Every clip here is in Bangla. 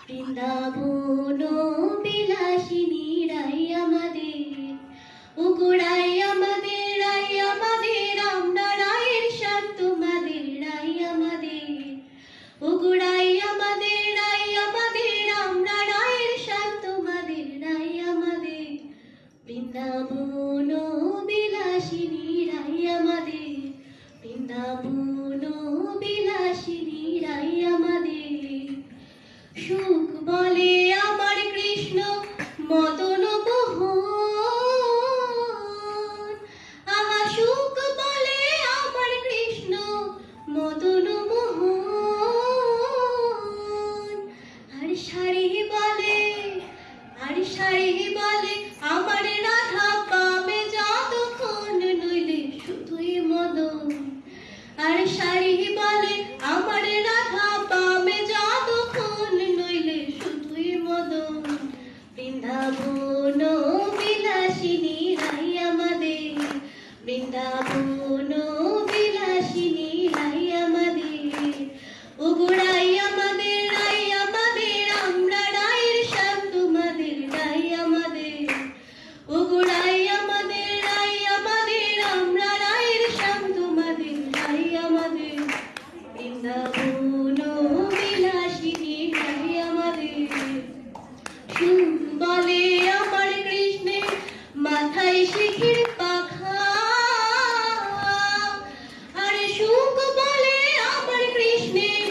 বৃন্দাবন বিলাসিনী রাই আমাদের, উগুড়াই আমাদের রাই আমাদের, আমরা রায়ের শান তোমাদের রাই আমাদের, উগুড়াই আমাদের রাই আমাদের, আমরা রায়ের শান তোমাদের রাই আমাদের। বৃন্দাবন বিলাসিনী রাই আমাদের, বৃন্দাবন বিলাসিনী রাই আমাদের। সুখ বলে আমার কৃষ্ণ মদন মোহন, আহা সুখ বলে আমার কৃষ্ণ মদন মোহন। আর শাড়ি বলে, আর শাড়ি বলে আমার রাধা পাবে যতক্ষণ, নইলে শুধুই মদন। আর শাড়ি বলে আমার রাধা পাবে যতক্ষণ, নইলে শুধুই মদন। বৃন্দাবন বিলাসিনী রাই আমাদের, বৃন্দাবন বিলাসিনী রাই আমাদের, উগুড়াই আমাদের রাই আমাদের, আমরা রায়ের শান তোমাদের রাই আমাদের, উগুড়াই আমাদের রাই আমাদের, আমরা রায়ের শান তোমাদের রাই আমাদের। বৃন্দাবন বিলাসিনী রাই আমাদের। সুখ বলে আমার কৃষ্ণের মাথায় শিখির পাখা, আরে সুখ বলে আমার কৃষ্ণের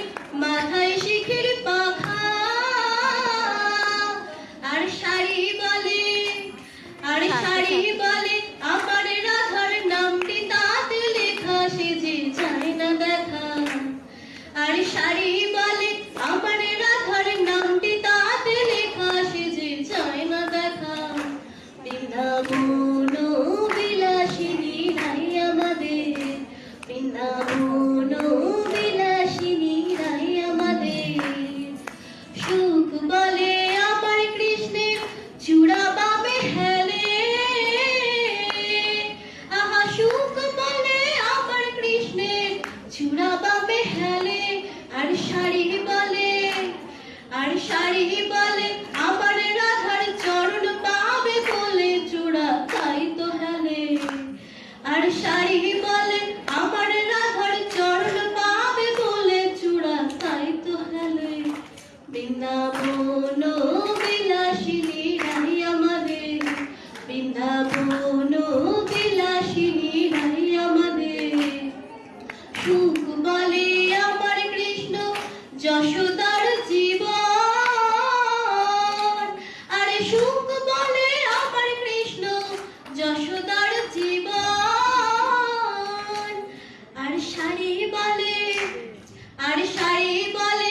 মাথায় শিখির পাখা। আর শাড়ি বলে, আর শাড়ি বলে আমার রাধার নামটি তাতে লেখা, সে যে যায় না দেখা। আর শাড়ি বলে আমার রাধার নামটি তাতে লেখা, সে যে যায় না দেখা। বৃন্দাবন বিলাসিনী রাই আমাদের, বৃন্দাবন বিলাসিনী রাই আমাদের। সুখ বলে আমার কৃষ্ণের চূড়া বামে হেলে, আহা সুখ বলে আমার কৃষ্ণের চূড়া বামে হেলে। আর শাড়ি বলে, আর শাড়ি বলে আমার রাধার চরণ পাবে বলে, চূড়া তাই তো হেলে। আর শাড়ি বলে আমার রাধার চরণ পাবে বলে, চূড়া তাই তো হেলে। বৃন্দাবন বিলাসিনী রাই আমাদের, বৃন্দাবন বিলাসিনী রাই আমাদের। সুখ বলে আমার কৃষ্ণ যশোদার জীবন, আরে সুখ বলে আমার কৃষ্ণ যশোদার জীবন। আর শাড়ি বলে, আর শাড়ি বলে